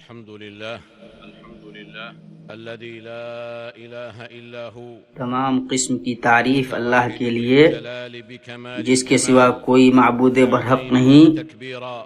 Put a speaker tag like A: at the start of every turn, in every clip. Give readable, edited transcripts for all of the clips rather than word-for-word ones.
A: الحمد لله الذي لا إله إلا هو
B: تمام قسم کی تعریف اللہ کے لیے
A: جلال بكمال
B: جس کے سوا کوئی معبود برحق نہیں۔
A: تكبيرا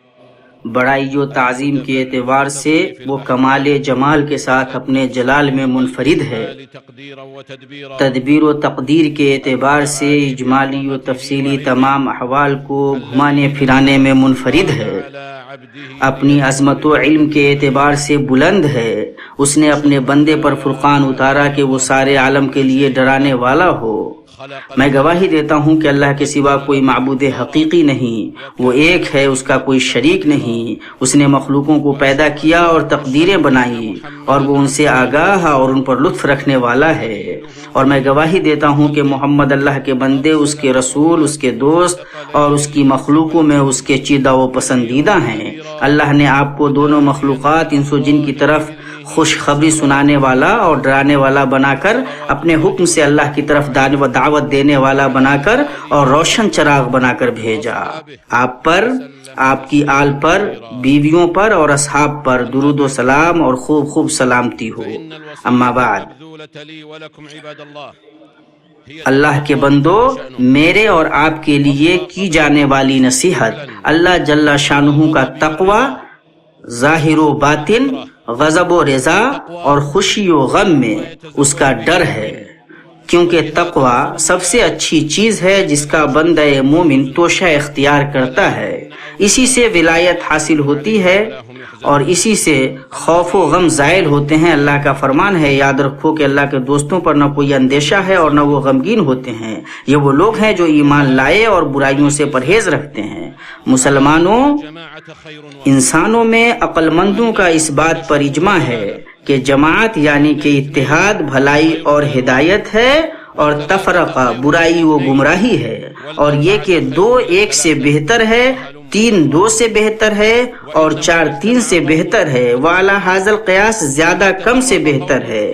B: بڑائی و تعظیم کے اعتبار سے وہ کمال جمال کے ساتھ اپنے جلال میں منفرد ہے۔
A: تقديرا وتدبيرا
B: تدبیر و تقدیر کے اعتبار سے اجمالی و تفصیلی تمام احوال کو گھمانے پھرانے میں منفرد ہے۔
A: على عبده
B: اپنی عظمت و علم کے اعتبار سے بلند ہے۔ اس نے اپنے بندے پر فرقان اتارا کہ وہ سارے عالم کے لیے ڈرانے والا ہو۔ میں گواہی دیتا ہوں کہ اللہ کے سوا کوئی معبود حقیقی نہیں، وہ ایک ہے، اس کا کوئی شریک نہیں۔ اس نے مخلوقوں کو پیدا کیا اور تقدیریں بنائی، اور وہ ان سے آگاہ اور ان پر لطف رکھنے والا ہے۔ اور میں گواہی دیتا ہوں کہ محمد اللہ کے بندے، اس کے رسول، اس کے دوست اور اس کی مخلوقوں میں اس کے چیدہ و پسندیدہ ہیں۔ اللہ نے آپ کو دونوں مخلوقات انس و جن کی طرف خوشخبری سنانے والا اور ڈرانے والا بنا کر، اپنے حکم سے اللہ کی طرف دعوت دینے والا بنا کر اور روشن چراغ بنا کر بھیجا۔ آپ پر، آپ کی آل پر، بیویوں پر اور اصحاب پر درود و سلام اور خوب خوب سلامتی ہو۔ اما بعد،
A: المبذولة لي ولكم عباد الله
B: اللہ کے بندو، میرے اور آپ کے لیے کی جانے والی نصیحت اللہ جل شانہ کا تقوی، ظاہر و باطن، غضب و رضا اور خوشی و غم میں اس کا ڈر ہے، کیونکہ تقوی سب سے اچھی چیز ہے جس کا بندہ مومن توشہ اختیار کرتا ہے۔ اسی سے ولایت حاصل ہوتی ہے اور اسی سے خوف و غم زائل ہوتے ہیں۔ اللہ کا فرمان ہے، یاد رکھو کہ اللہ کے دوستوں پر نہ کوئی اندیشہ ہے اور نہ وہ غمگین ہوتے ہیں۔ یہ وہ لوگ ہیں جو ایمان لائے اور برائیوں سے پرہیز رکھتے ہیں۔ مسلمانوں،
A: جماعة خير
B: انسانوں میں عقل مندوں کا اس بات پر اجماع ہے کہ جماعت یعنی کہ اتحاد بھلائی اور ہدایت ہے، اور تفرقہ برائی و گمراہی ہے، اور یہ کہ دو ایک سے بہتر ہے، تین دو سے بہتر ہے، اور چار تین سے بہتر ہے، وعلی ھذا القیاس زیادہ کم سے بہتر ہے۔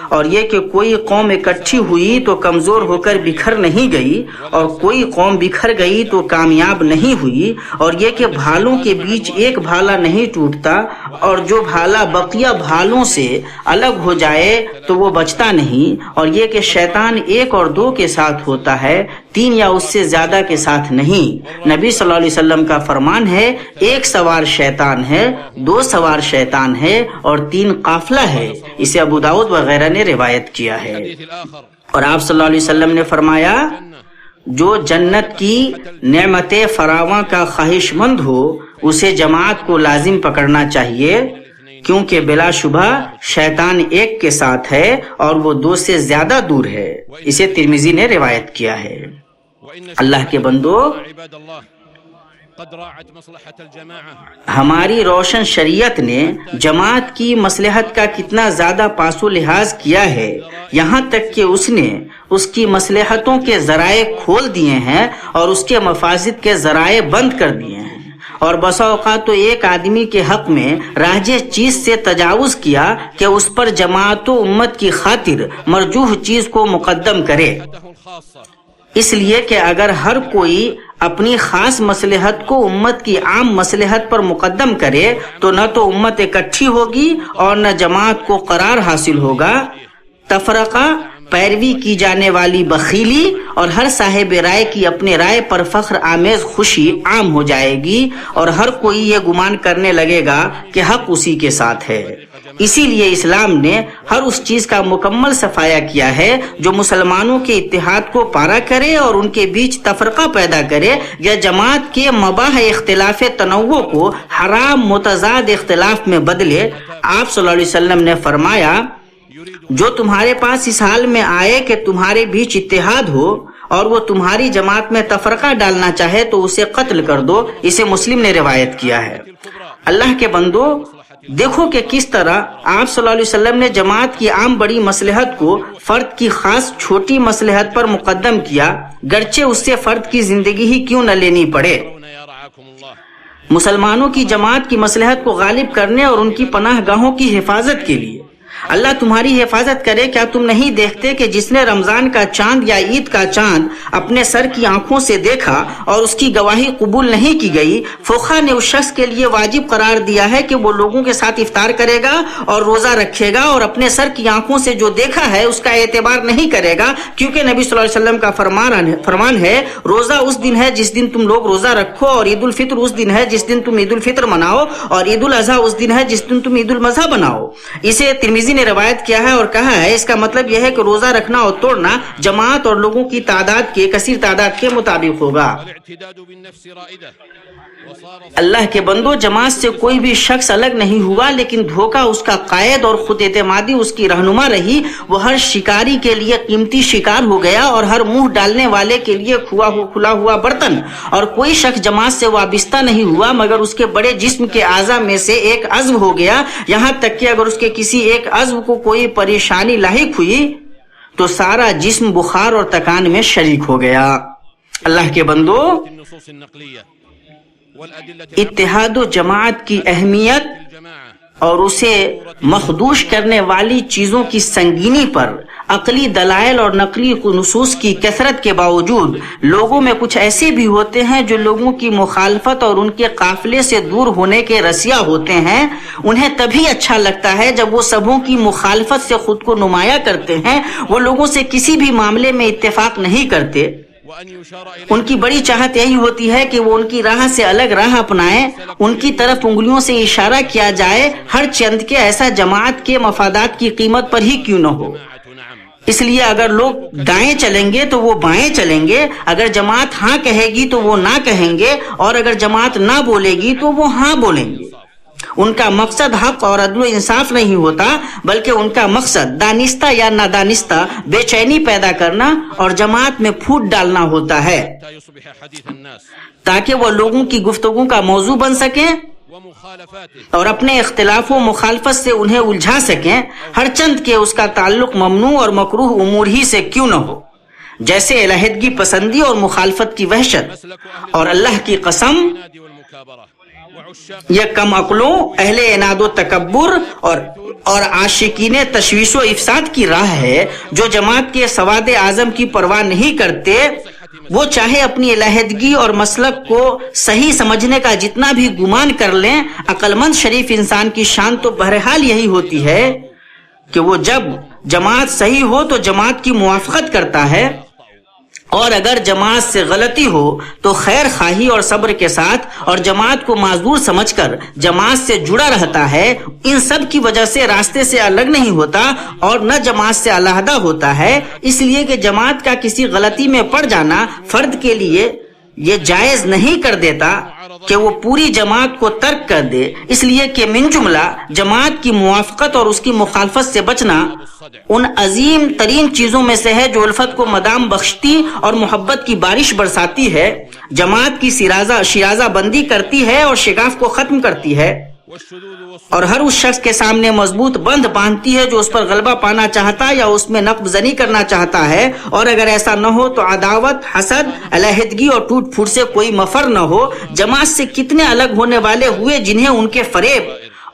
B: اور یہ کہ کوئی قوم اکٹھی ہوئی تو کمزور ہو کر بکھر نہیں گئی، اور کوئی قوم بکھر گئی تو کامیاب نہیں ہوئی، اور یہ کہ بھالوں کے بیچ ایک بھالا نہیں ٹوٹتا، اور جو بھالا بقیہ بھالوں سے الگ ہو جائے تو وہ بچتا نہیں، اور یہ کہ شیطان ایک اور دو کے ساتھ ہوتا ہے، تین یا اس سے زیادہ کے ساتھ نہیں۔ نبی صلی اللہ علیہ وسلم کا فرمان ہے، ایک سوار شیطان ہے، دو سوار شیطان ہے، اور تین قافلہ ہے۔ اسے ابو داؤد وغیرہ نے روایت کیا ہے۔
A: الحديث الآخر
B: اور آپ صلی اللہ علیہ وسلم نے فرمایا، جو جنت کی نعمت فراواں کا خواہش مند ہو اسے جماعت کو لازم پکڑنا چاہیے، کیونکہ بلا شبہ شیطان ایک کے ساتھ ہے اور وہ دو سے زیادہ دور ہے۔ اسے ترمذی نے روایت کیا ہے۔
A: وإن
B: اللہ کے بندو،
A: عباد الله قد راعت مصلحة الجماعة
B: ہماری روشن شریعت نے جماعت کی مصلحت کا کتنا زیادہ پاس و لحاظ کیا ہے، یہاں تک کہ اس نے اس کی مصلحتوں کے ذرائع کھول دیے ہیں اور اس کے مفاسد کے ذرائع بند کر دیے ہیں۔ اور بسا اوقات تو ایک آدمی کے حق میں راجح چیز سے تجاوز کیا کہ اس پر جماعت و امت کی خاطر مرجوح چیز کو مقدم کرے،
A: الخاصة
B: اس لیے کہ اگر ہر کوئی اپنی خاص مصلحت کو امت کی عام مصلحت پر مقدم کرے تو نہ تو امت اکٹھی ہوگی اور نہ جماعت کو قرار حاصل ہوگا۔ تفرقہ، پیروی کی جانے والی بخیلی اور ہر صاحب رائے کی اپنے رائے پر فخر آمیز خوشی عام ہو جائے گی، اور ہر کوئی یہ گمان کرنے لگے گا کہ حق اسی کے ساتھ ہے۔ اسی لیے اسلام نے ہر اس چیز کا مکمل صفایا کیا ہے جو مسلمانوں کے اتحاد کو پارا کرے اور ان کے بیچ تفرقہ پیدا کرے، یا جماعت کے مباح اختلاف تنوع کو حرام متضاد اختلاف میں بدلے۔ آپ صلی اللہ علیہ وسلم نے فرمایا، جو تمہارے پاس اس حال میں آئے کہ تمہارے بیچ اتحاد ہو اور وہ تمہاری جماعت میں تفرقہ ڈالنا چاہے تو اسے قتل کر دو۔ اسے مسلم نے روایت کیا ہے۔ اللہ کے بندو، دیکھو کہ کس طرح آپ صلی اللہ علیہ وسلم نے جماعت کی عام بڑی مصلحت کو فرد کی خاص چھوٹی مصلحت پر مقدم کیا، گرچہ اس سے فرد کی زندگی ہی کیوں نہ لینی پڑے۔
A: يا رعاكم الله
B: مسلمانوں کی جماعت کی مصلحت کو غالب کرنے اور ان کی پناہ گاہوں کی حفاظت کے لیے اللہ تمہاری حفاظت کرے. کیا تم نہیں دیکھتے کہ جس نے رمضان کا چاند یا عید کا چاند اپنے سر کی آنکھوں سے دیکھا اور اس کی گواہی قبول نہیں کی گئی، فقہا نے اس شخص کے لیے واجب قرار دیا ہے کہ وہ لوگوں کے ساتھ افطار کرے گا اور روزہ رکھے گا، اور اپنے سر کی آنکھوں سے جو دیکھا ہے اس کا اعتبار نہیں کرے گا، کیونکہ نبی صلی اللہ علیہ وسلم کا فرمان ہے روزہ اس دن ہے جس دن تم لوگ روزہ رکھو، اور عید الفطر اس دن ہے جس دن تم عید الفطر مناؤ، اور عید الاضحیٰ اس دن ہے جس دن تم عید الاضحیٰ بناؤ. اسے ترمذی نے روایت کیا ہے اور کہا ہے اس کا مطلب یہ ہے کہ روزہ رکھنا اور توڑنا جماعت اور لوگوں کی تعداد کے کثیر تعداد کے مطابق ہوگا. اللہ کے بندو، جماعت سے کوئی بھی شخص الگ نہیں ہوا، لیکن دھوکہ اس کا قائد اور خود اعتمادی اس کی رہنما رہی. وہ ہر شکاری کے لیے قیمتی شکار ہو گیا اور ہر منہ ڈالنے والے کے لیے کھلا ہوا برتن. اور کوئی شخص جماعت سے وابستہ نہیں ہوا مگر اس کے بڑے جسم کے اعضاء میں سے ایک عضو ہو گیا، یہاں تک کہ اگر اس کے کسی ایک عضو کو کوئی پریشانی لاحق ہوئی تو سارا جسم بخار اور تکان میں شریک ہو گیا. اللہ کے بندو، اتحاد و جماعت کی اہمیت اور اسے مخدوش کرنے والی چیزوں کی سنگینی پر عقلی دلائل اور نقلی نصوص کی کثرت کے باوجود لوگوں میں کچھ ایسے بھی ہوتے ہیں جو لوگوں کی مخالفت اور ان کے قافلے سے دور ہونے کے رسیا ہوتے ہیں. انہیں تبھی اچھا لگتا ہے جب وہ سبوں کی مخالفت سے خود کو نمایاں کرتے ہیں. وہ لوگوں سے کسی بھی معاملے میں اتفاق نہیں کرتے. ان کی بڑی چاہت یہی ہوتی ہے کہ وہ ان کی راہ سے الگ راہ اپنائیں، ان کی طرف انگلیوں سے اشارہ کیا جائے، ہر چند کے ایسا جماعت کے مفادات کی قیمت پر ہی کیوں نہ ہو. اس لیے اگر لوگ دائیں چلیں گے تو وہ بائیں چلیں گے، اگر جماعت ہاں کہے گی تو وہ نہ کہیں گے، اور اگر جماعت نہ بولے گی تو وہ ہاں بولیں گے. ان کا مقصد حق اور عدل و انصاف نہیں ہوتا، بلکہ ان کا مقصد دانستہ یا نادانستہ بے چینی پیدا کرنا اور جماعت میں پھوٹ ڈالنا ہوتا ہے تاکہ وہ لوگوں کی گفتگو کا موضوع بن سکیں اور اپنے اختلاف و مخالفت سے انہیں الجھا سکیں، ہر چند کے اس کا تعلق ممنوع اور مکروہ امور ہی سے کیوں نہ ہو، جیسے علیحدگی پسندی اور مخالفت کی وحشت. اور اللہ کی قسم، یہ کم عقلوں، اہل عناد و تکبر اور عاشقین تشویش و افساد کی راہ ہے جو جماعت کے سواد اعظم کی پرواہ نہیں کرتے. وہ چاہے اپنی علیحدگی اور مسلک کو صحیح سمجھنے کا جتنا بھی گمان کر لیں، عقل مند شریف انسان کی شان تو بہرحال یہی ہوتی ہے کہ وہ جب جماعت صحیح ہو تو جماعت کی موافقت کرتا ہے، اور اگر جماعت سے غلطی ہو تو خیر خواہی اور صبر کے ساتھ اور جماعت کو معذور سمجھ کر جماعت سے جڑا رہتا ہے. ان سب کی وجہ سے راستے سے الگ نہیں ہوتا اور نہ جماعت سے علیحدہ ہوتا ہے، اس لیے کہ جماعت کا کسی غلطی میں پڑ جانا فرد کے لیے یہ جائز نہیں کر دیتا کہ وہ پوری جماعت کو ترک کر دے، اس لیے کہ من جملہ جماعت کی موافقت اور اس کی مخالفت سے بچنا ان عظیم ترین چیزوں میں سے ہے جو الفت کو مدام بخشتی اور محبت کی بارش برساتی ہے، جماعت کی شیرازہ بندی کرتی ہے اور شگاف کو ختم کرتی ہے، اور ہر اس شخص کے سامنے مضبوط بند باندھتی ہے جو اس پر غلبہ پانا چاہتا یا اس میں نقب زنی کرنا چاہتا ہے. اور اگر ایسا نہ ہو تو عداوت، حسد، علیحدگی اور ٹوٹ پھوٹ سے کوئی مفر نہ ہو. جماعت سے کتنے الگ ہونے والے ہوئے جنہیں ان کے فریب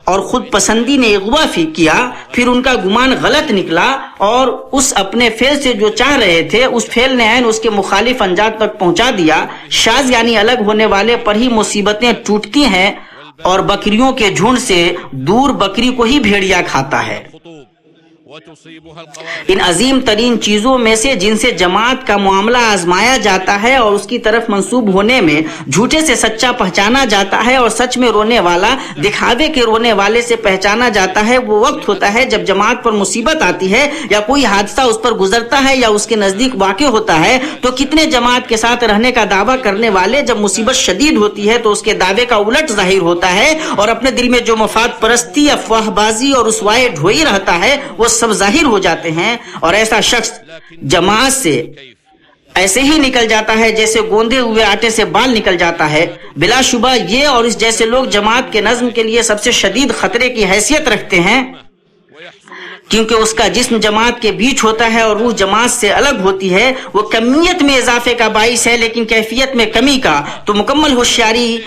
B: اور خود پسندی نے اغوا کیا، پھر ان کا گمان غلط نکلا اور اس اپنے فعل سے جو چاہ رہے تھے اس فعل نے عین اس کے مخالف انجام تک پہنچا دیا. شاذ یعنی الگ ہونے والے پر ہی مصیبتیں ٹوٹتی ہیں، اور بکریوں کے جھنڈ سے دور بکری کو ہی بھیڑیا کھاتا ہے. ان عظیم ترین چیزوں میں سے جن سے جماعت کا معاملہ آزمایا جاتا ہے اور اس کی طرف منسوب ہونے میں جھوٹے سے سچا پہچانا جاتا ہے اور سچ میں رونے والا دکھاوے کے رونے والے سے پہچانا جاتا ہے، وہ وقت ہوتا ہے جب جماعت پر مصیبت آتی ہے یا کوئی حادثہ اس پر گزرتا ہے یا اس کے نزدیک واقع ہوتا ہے تو کتنے جماعت کے ساتھ رہنے کا دعویٰ کرنے والے جب مصیبت شدید ہوتی ہے تو اس کے دعوے کا الٹ ظاہر ہوتا ہے اور اپنے دل میں جو مفاد پرستی، افواہ بازی اور رسوائی ڈھوئی رہتا ہے وہ سب ظاہر ہو جاتے ہیں. اور ایسا شخص جماعت سے ایسے ہی نکل جاتا ہے جیسے گوندے ہوئے آٹے سے بال نکل جاتا ہے. بلا شبہ یہ اور اس جیسے لوگ جماعت کے نظم کے لیے سب سے شدید خطرے کی حیثیت رکھتے ہیں، کیونکہ اس کا جسم جماعت کے بیچ ہوتا ہے اور روح جماعت سے الگ ہوتی ہے. وہ کمیت میں اضافے کا باعث ہے لیکن کیفیت میں کمی کا. تو مکمل ہوشیاری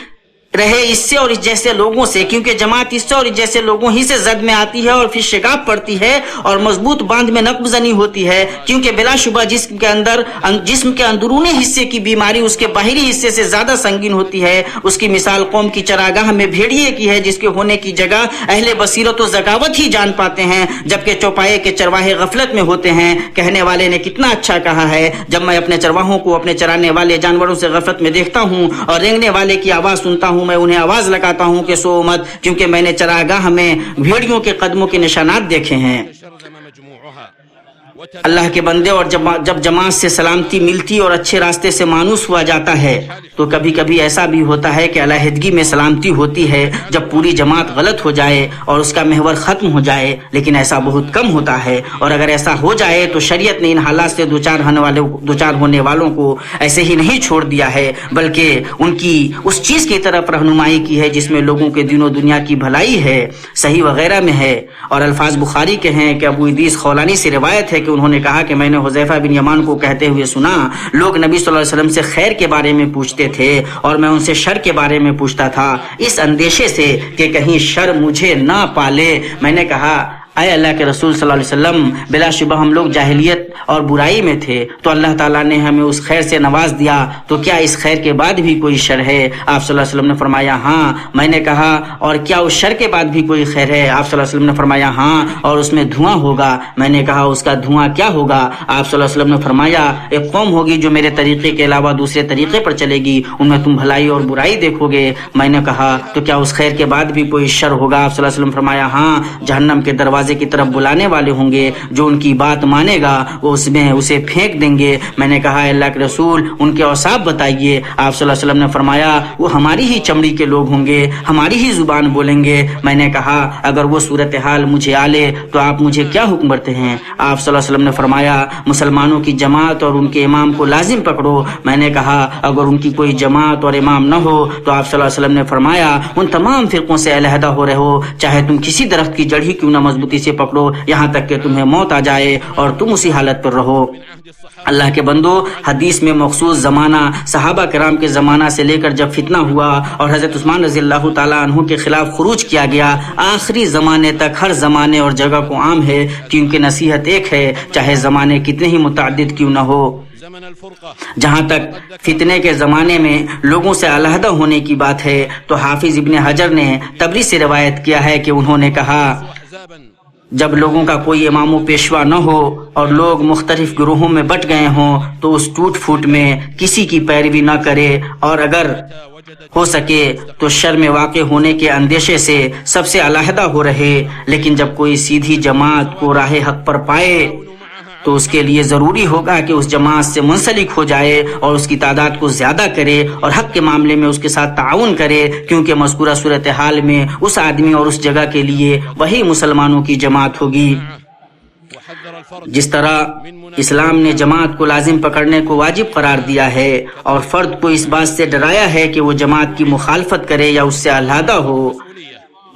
B: رہے اس سے اور اس جیسے لوگوں سے، کیونکہ جماعت اس سے اور اس جیسے لوگوں ہی سے زد میں آتی ہے اور پھر شگاف پڑتی ہے اور مضبوط باندھ میں نقب زنی ہوتی ہے، کیونکہ بلا شبہ جسم کے اندرونی حصے کی بیماری اس کے باہری حصے سے زیادہ سنگین ہوتی ہے۔ اس کی مثال قوم کی چراگاہ میں بھیڑیے کی ہے، جس کے ہونے کی جگہ اہل بصیرت و ذکاوت ہی جان پاتے ہیں، جبکہ چوپائے کے چرواہے غفلت میں ہوتے ہیں۔ کہنے والے نے کتنا اچھا کہا ہے، جب میں اپنے چرواہوں کو اپنے چرانے والے جانوروں سے غفلت میں دیکھتا ہوں اور رینگنے والے کی آواز سنتا ہوں، میں انہیں آواز لگاتا ہوں کہ سو مت، کیونکہ میں نے چراگاہ میں بھیڑیوں کے قدموں کے نشانات دیکھے ہیں۔ اللہ کے بندے، اور جب جماعت سے سلامتی ملتی اور اچھے راستے سے مانوس ہوا جاتا ہے تو کبھی کبھی ایسا بھی ہوتا ہے کہ علیحدگی میں سلامتی ہوتی ہے، جب پوری جماعت غلط ہو جائے اور اس کا محور ختم ہو جائے، لیکن ایسا بہت کم ہوتا ہے، اور اگر ایسا ہو جائے تو شریعت نے ان حالات سے دوچار ہونے والوں کو ایسے ہی نہیں چھوڑ دیا ہے، بلکہ ان کی اس چیز کی طرف رہنمائی کی ہے جس میں لوگوں کے دین و دنیا کی بھلائی ہے۔ صحیح وغیرہ میں ہے، اور الفاظ بخاری کے ہیں کہ ابو ادریس خولانی سے روایت ہے کہ انہوں نے کہا کہ میں نے حذیفہ بن یمان کو کہتے ہوئے سنا، لوگ نبی صلی اللہ علیہ وسلم سے خیر کے بارے میں پوچھتے تھے اور میں ان سے شر کے بارے میں پوچھتا تھا، اس اندیشے سے کہ کہیں شر مجھے نہ پالے۔ میں نے کہا، اے اللہ کے رسول صلی اللہ علیہ وسلم، بلا شبہ ہم لوگ جاہلیت اور برائی میں تھے، تو اللہ تعالیٰ نے ہمیں اس خیر سے نواز دیا، تو کیا اس خیر کے بعد بھی کوئی شر ہے؟ آپ صلی اللہ علیہ وسلم نے فرمایا ہاں۔ میں نے کہا، اور کیا اس شر کے بعد بھی کوئی خیر ہے؟ آپ صلی اللہ علیہ وسلم نے فرمایا ہاں، اور اس میں دھواں ہوگا۔ میں نے کہا، اس کا دھواں کیا ہوگا؟ آپ صلی اللہ علیہ وسلم نے فرمایا، ایک قوم ہوگی جو میرے طریقے کے علاوہ دوسرے طریقے پر چلے گی، ان میں تم بھلائی اور برائی دیکھو گے۔ میں نے کہا، تو کیا اس خیر کے بعد بھی کوئی شر ہوگا؟ آپ صلی اللہ علیہ وسلم نے فرمایا ہاں، جہنم کے دروازے کی طرف بلانے والے ہوں گے، جو ان کی بات مانے گا وہ اس میں اسے پھینک دیں گے۔ میں نے کہا، اللہ کے رسول، ان کے اوصاف بتائیے۔ آپ صلی اللہ علیہ وسلم نے فرمایا، وہ ہماری ہی چمڑی کے لوگ ہوں گے، ہماری ہی زبان بولیں گے۔ میں نے کہا، اگر وہ صورتحال مجھے آلے تو آپ مجھے کیا حکم کرتے ہیں؟ آپ صلی اللہ علیہ وسلم نے فرمایا، مسلمانوں کی جماعت اور ان کے امام کو لازم پکڑو۔ میں نے کہا، اگر ان کی کوئی جماعت اور امام نہ ہو تو آپ صلی اللہ علیہ وسلم نے فرمایا، ان تمام فرقوں سے علیحدہ ہو رہو، چاہے تم کسی درخت کی جڑ ہی کیوں نہ مضبوطی سے پکڑو، یہاں تک کہ تمہیں موت آ جائے اور تم اسی حالت پر رہو۔ اللہ کے بندو، حدیث میں مخصوص زمانہ صحابہ کرام کے زمانہ سے لے کر جب فتنہ ہوا اور حضرت عثمان رضی اللہ تعالیٰ عنہ کے خلاف خروج کیا گیا، آخری زمانے تک ہر زمانے اور جگہ کو عام ہے، کیونکہ نصیحت ایک ہے، چاہے زمانے کتنے ہی متعدد کیوں نہ ہو۔ جہاں تک فتنے کے زمانے میں لوگوں سے علیحدہ ہونے کی بات ہے تو حافظ ابن حجر نے طبری سے روایت کیا ہے کہ انہوں نے کہا، جب لوگوں کا کوئی امام و پیشوا نہ ہو اور لوگ مختلف گروہوں میں بٹ گئے ہوں تو اس ٹوٹ پھوٹ میں کسی کی پیروی نہ کرے، اور اگر ہو سکے تو شر میں واقع ہونے کے اندیشے سے سب سے علیحدہ ہو رہے، لیکن جب کوئی سیدھی جماعت کو راہ حق پر پائے تو اس کے لیے ضروری ہوگا کہ اس جماعت سے منسلک ہو جائے اور اس کی تعداد کو زیادہ کرے اور حق کے معاملے میں اس کے ساتھ تعاون کرے، کیونکہ مذکورہ صورتحال میں اس آدمی اور اس جگہ کے لیے وہی مسلمانوں کی جماعت ہوگی۔ جس طرح اسلام نے جماعت کو لازم پکڑنے کو واجب قرار دیا ہے اور فرد کو اس بات سے ڈرایا ہے کہ وہ جماعت کی مخالفت کرے یا اس سے علیحدہ ہو،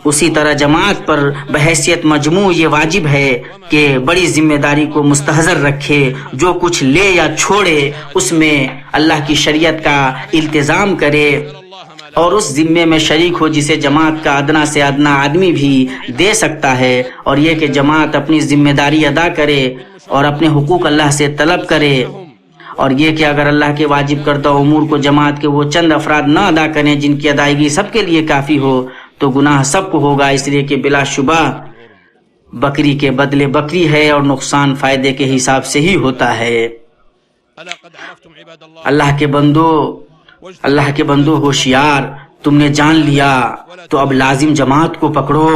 B: اسی طرح جماعت پر بحیثیت مجموع یہ واجب ہے کہ بڑی ذمہ داری کو مستحضر رکھے، جو کچھ لے یا چھوڑے اس میں اللہ کی شریعت کا التزام کرے اور اس ذمے میں شریک ہو جسے جماعت کا ادنا سے ادنا آدمی بھی دے سکتا ہے، اور یہ کہ جماعت اپنی ذمہ داری ادا کرے اور اپنے حقوق اللہ سے طلب کرے، اور یہ کہ اگر اللہ کے واجب کردہ امور کو جماعت کے وہ چند افراد نہ ادا کریں جن کی ادائیگی سب کے لیے کافی ہو تو گناہ سب کو ہوگا، اس لیے کہ بلا شبہ بکری کے بدلے بکری ہے اور نقصان فائدے کے حساب سے ہی ہوتا ہے۔ اللہ کے بندو ہوشیار، تم نے جان لیا تو اب لازم جماعت کو پکڑو،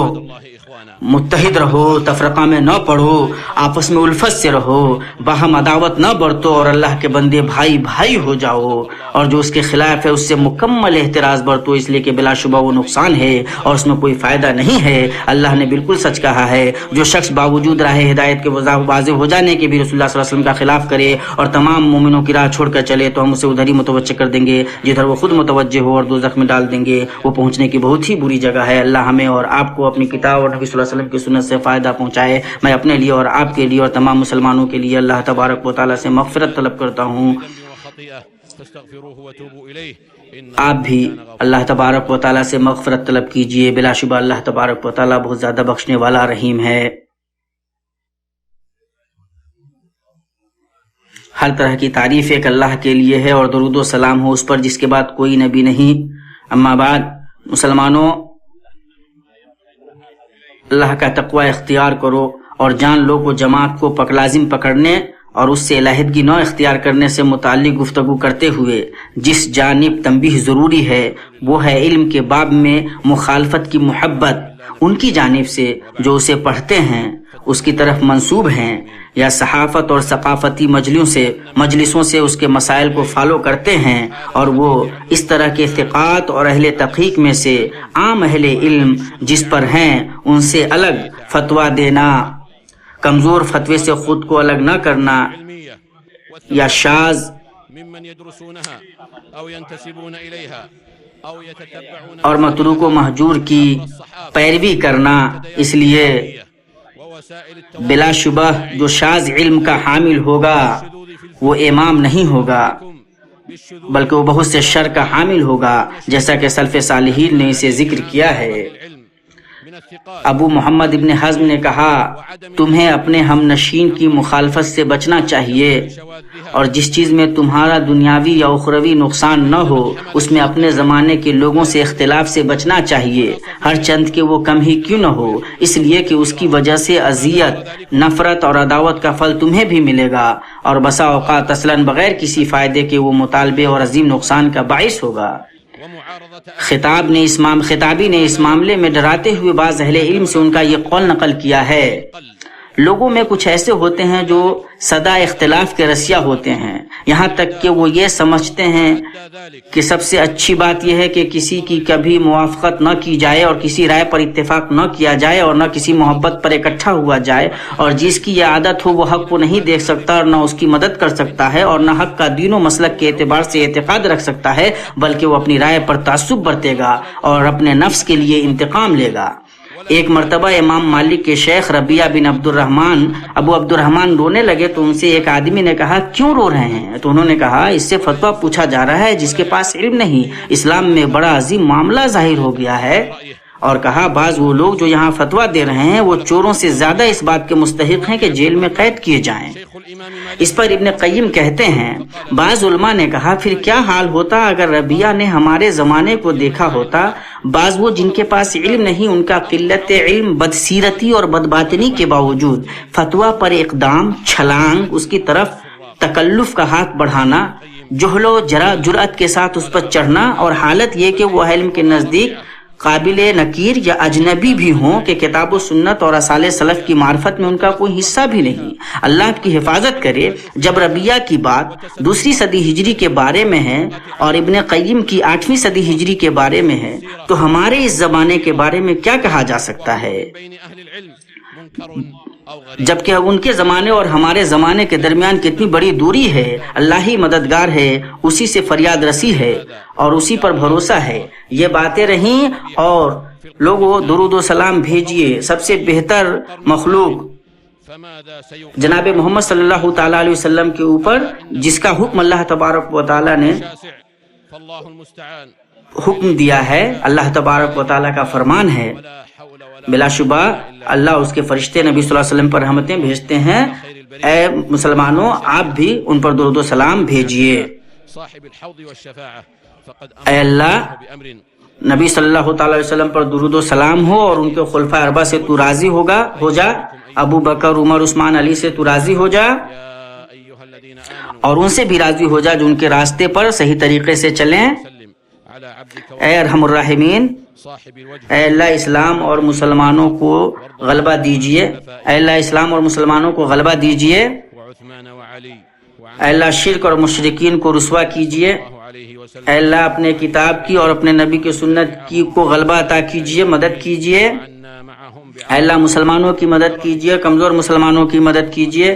B: متحد رہو، تفرقہ میں نہ پڑو، آپس میں الفت سے رہو، باہم عداوت نہ برتو اور اللہ کے بندے بھائی بھائی ہو جاؤ، اور جو اس کے خلاف ہے اس سے مکمل احتراز برتو، اس لیے کہ بلا شبہ وہ نقصان ہے اور اس میں کوئی فائدہ نہیں ہے۔ اللہ نے بالکل سچ کہا ہے، جو شخص باوجود راہ ہدایت کے واضح ہو جانے کے بھی رسول اللہ صلی اللہ علیہ وسلم کا خلاف کرے اور تمام مومنوں کی راہ چھوڑ کر چلے تو ہم اسے ادھر ہی متوجہ کر دیں گے جدھر وہ خود متوجہ ہو اور دوزخ میں ڈال دیں گے، وہ پہنچنے کی بہت ہی بری جگہ ہے۔ اللہ ہمیں اور آپ کو اپنی کتاب اور نبی صلی اللہ علیہ وسلم کی سنت سے فائدہ پہنچائے۔ میں اپنے لیے اور آپ کے لیے اور تمام مسلمانوں کے لیے اللہ تبارک و تعالیٰ سے مغفرت طلب کرتا ہوں۔ آپ بھی اللہ تبارک و تعالیٰ سے مغفرت طلب کیجئے، بلا شبہ اللہ تبارک و تعالیٰ بہت زیادہ بخشنے والا رحیم ہے۔ ہر طرح کی تعریف ایک اللہ کے لیے ہے اور درود و سلام ہو اس پر جس کے بعد کوئی نبی نہیں۔ اما بعد، مسلمانوں، اللہ کا تقوی اختیار کرو اور جان لو کو جماعت کو لازم پکڑنے اور اس سے علیحدگی نہ اختیار کرنے سے متعلق گفتگو کرتے ہوئے جس جانب تنبیہ ضروری ہے وہ ہے علم کے باب میں مخالفت کی محبت ان کی جانب سے جو اسے پڑھتے ہیں، اس کی طرف منسوب ہیں، یا صحافت اور ثقافتی مجلسوں سے اس کے مسائل کو فالو کرتے ہیں، اور وہ اس طرح کے ثقات اور اہل تحقیق میں سے عام اہل علم جس پر ہیں ان سے الگ فتویٰ دینا، کمزور فتوے سے خود کو الگ نہ کرنا، یا شاذ اور متروک و مہجور کی پیروی کرنا۔ اس لیے بلا شبہ جو شاذ علم کا حامل ہوگا وہ امام نہیں ہوگا بلکہ وہ بہت سے شر کا حامل ہوگا، جیسا کہ سلف صالحین نے اسے ذکر کیا ہے۔ ابو محمد ابن حزم نے کہا، تمہیں اپنے ہم نشین کی مخالفت سے بچنا چاہیے، اور جس چیز میں تمہارا دنیاوی یا اخروی نقصان نہ ہو اس میں اپنے زمانے کے لوگوں سے اختلاف سے بچنا چاہیے، ہر چند کہ وہ کم ہی کیوں نہ ہو، اس لیے کہ اس کی وجہ سے اذیت، نفرت اور عداوت کا پھل تمہیں بھی ملے گا، اور بسا اوقات اصلاً بغیر کسی فائدے کے وہ مطالبے اور عظیم نقصان کا باعث ہوگا۔ خطابی نے اس معاملے میں ڈراتے ہوئے بعض اہل علم سے ان کا یہ قول نقل کیا ہے، لوگوں میں کچھ ایسے ہوتے ہیں جو سدا اختلاف کے رسیا ہوتے ہیں، یہاں تک کہ وہ یہ سمجھتے ہیں کہ سب سے اچھی بات یہ ہے کہ کسی کی کبھی موافقت نہ کی جائے اور کسی رائے پر اتفاق نہ کیا جائے اور نہ کسی محبت پر اکٹھا ہوا جائے، اور جس کی یہ عادت ہو وہ حق کو نہیں دیکھ سکتا اور نہ اس کی مدد کر سکتا ہے اور نہ حق کا دین و مسلک کے اعتبار سے اعتقاد رکھ سکتا ہے، بلکہ وہ اپنی رائے پر تعصب برتے گا اور اپنے نفس کے لیے انتقام لے گا۔ ایک مرتبہ امام مالک کے شیخ ربیعہ بن ابو عبد الرحمن رونے لگے تو ان سے ایک آدمی نے کہا، کیوں رو رہے ہیں؟ تو انہوں نے کہا، اس سے فتویٰ پوچھا جا رہا ہے جس کے پاس علم نہیں، اسلام میں بڑا عظیم معاملہ ظاہر ہو گیا ہے۔ اور کہا، بعض وہ لوگ جو یہاں فتویٰ دے رہے ہیں وہ چوروں سے زیادہ اس بات کے مستحق ہیں کہ جیل میں قید کیے جائیں۔ اس پر ابن قیم کہتے ہیں، بعض علماء نے کہا، پھر کیا حال ہوتا اگر ربیعہ نے ہمارے زمانے کو دیکھا ہوتا؟ بعض وہ جن کے پاس علم نہیں، ان کا قلت علم، بدسیرتی اور بدباطنی کے باوجود فتویٰ پر اقدام، چھلانگ، اس کی طرف تکلف کا ہاتھ بڑھانا، جہل و جرأت کے ساتھ اس پر چڑھنا، اور حالت یہ کہ وہ علم کے نزدیک قابل نکیر یا اجنبی بھی ہوں کہ کتاب و سنت اور اصحاب سلف کی معرفت میں ان کا کوئی حصہ بھی نہیں۔ اللہ کی حفاظت کرے، جب ربیعہ کی بات 2 صدی ہجری کے بارے میں ہے اور ابن قیم کی 8ویں صدی ہجری کے بارے میں ہے تو ہمارے اس زمانے کے بارے میں کیا کہا جا سکتا ہے؟ جبکہ ان کے زمانے اور ہمارے زمانے کے درمیان کتنی بڑی دوری ہے۔ اللہ ہی مددگار ہے، اسی سے فریاد رسی ہے اور اسی پر بھروسہ ہے۔ یہ باتیں رہیں، اور لوگوں درود و سلام بھیجیے سب سے بہتر مخلوق جناب محمد صلی اللہ تعالی علیہ وسلم کے اوپر، جس کا حکم اللہ تبارک و تعالی نے حکم دیا ہے، اللہ تبارک و تعالی کا فرمان ہے۔ بلا شبہ اللہ اس کے فرشتے نبی صلی اللہ علیہ وسلم پر رحمتیں بھیجتے ہیں۔ اے مسلمانوں، آپ بھی ان پر درود و سلام بھیجیے۔ اے اللہ، نبی صلی اللہ تعالی علیہ وسلم پر درود و سلام ہو اور ان کے خلفائے اربعہ سے تو راضی ہو جا، ابو بکر، عمر، عثمان، علی سے تو راضی ہو جا، اور ان سے بھی راضی ہو جا جو ان کے راستے پر صحیح طریقے سے چلیں۔ اے ارحم الراحمین، اے اللہ اسلام اور مسلمانوں کو غلبہ دیجئے، اے اللہ اسلام اور مسلمانوں کو غلبہ دیجئے، اے اللہ شرک اور مشرکین کو رسوا کیجئے، اے اللہ اپنے کتاب کی اور اپنے نبی کی سنت کی کو غلبہ عطا کیجئے، مدد کیجئے، اے اللہ مسلمانوں کی مدد کیجئے، کمزور مسلمانوں کی مدد کیجئے،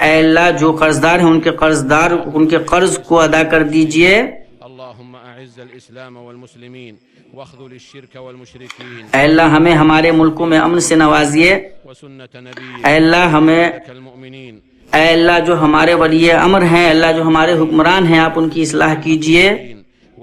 B: اے اللہ جو قرضدار ہیں ان کے قرض کو ادا کر دیجئے، اے اللہ ہمیں ہمارے ملکوں میں امن سے نوازیے، اے اللہ جو ہمارے ولی امر ہیں، اللہ جو ہمارے حکمران ہیں، آپ ان کی اصلاح کیجئے،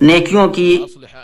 A: أصلح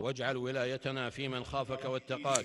A: واجعل ولايتنا في من خافك واتقاك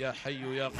A: يا حي يا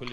A: كل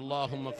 A: اللهم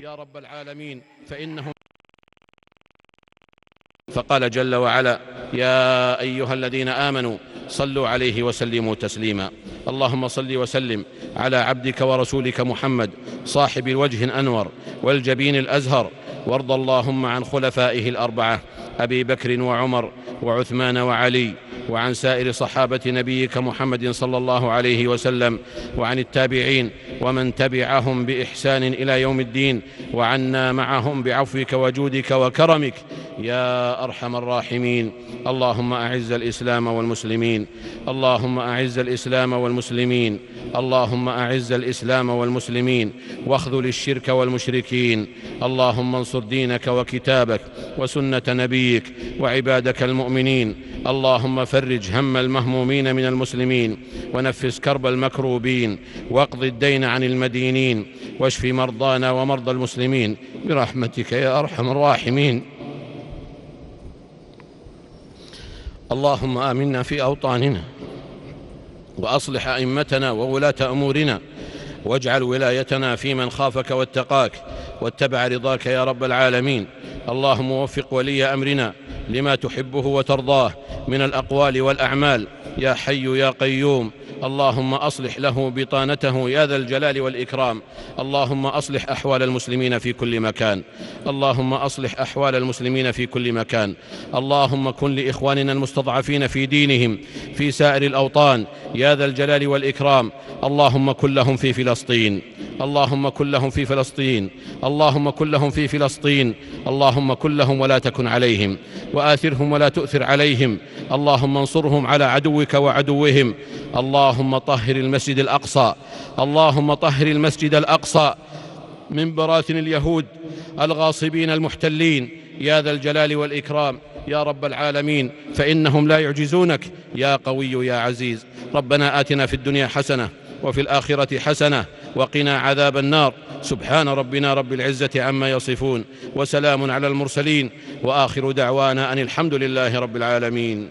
A: يا رب العالمين فإنهم فقال جل وعلا يا أيها الذين آمنوا صلوا عليه وسلموا تسليما اللهم صل وسلم على عبدك ورسولك محمد صاحب الوجه الأنور والجبين الأزهر وارض اللهم عن خلفائه الأربعة أبي بكر وعمر وعثمان وعلي وعن سائر صحابة نبيك محمد صلى الله عليه وسلم وعن التابعين ومن تبعهم بإحسان إلى يوم الدين وعنا معهم بعفوك وجودك وكرمك يا أرحم الراحمين اللهم أعز الإسلام والمسلمين اللهم أعز الإسلام والمسلمين اللهم أعز الإسلام والمسلمين واخذل الشرك والمشركين اللهم انصر دينك وكتابك وسنة نبيك وعبادك المؤمنين اللهم فرج هم المهمومين من المسلمين ونفس كرب المكروبين واقض الدين عن المدينين واشف مرضانا ومرضى المسلمين برحمتك يا أرحم الراحمين اللهم آمنا في أوطاننا وأصلح أئمتنا وولاة أمورنا واجعل ولايتنا في من خافك واتقاك واتبع رضاك يا رب العالمين اللهم وفق ولي أمرنا لما تحبه وترضاه من الأقوال والأعمال يا حي يا قيوم اللهم أصلح له بطانته يا ذا الجلال والإكرام اللهم أصلح أحوال المسلمين في كل مكان اللهم أصلح أحوال المسلمين في كل مكان اللهم كن لإخواننا المستضعفين في دينهم في سائر الأوطان يا ذا الجلال والإكرام اللهم كن لهم في فلسطين اللهم كن لهم في فلسطين اللهم كن لهم في فلسطين اللهم كن لهم ولا تكن عليهم وآثرهم ولا تؤثر عليهم اللهم انصرهم على عدوك وعدوهم اللهم طهر المسجد الأقصى اللهم طهر المسجد الأقصى من براثن اليهود الغاصبين المحتلين يا ذا الجلال والإكرام يا رب العالمين فإنهم لا يعجزونك يا قوي يا عزيز ربنا آتنا في الدنيا حسنة وفي الآخرة حسنة وقنا عذاب النار سبحان ربنا رب العزة عما يصفون وسلام على المرسلين وآخر دعوانا أن الحمد لله رب العالمين.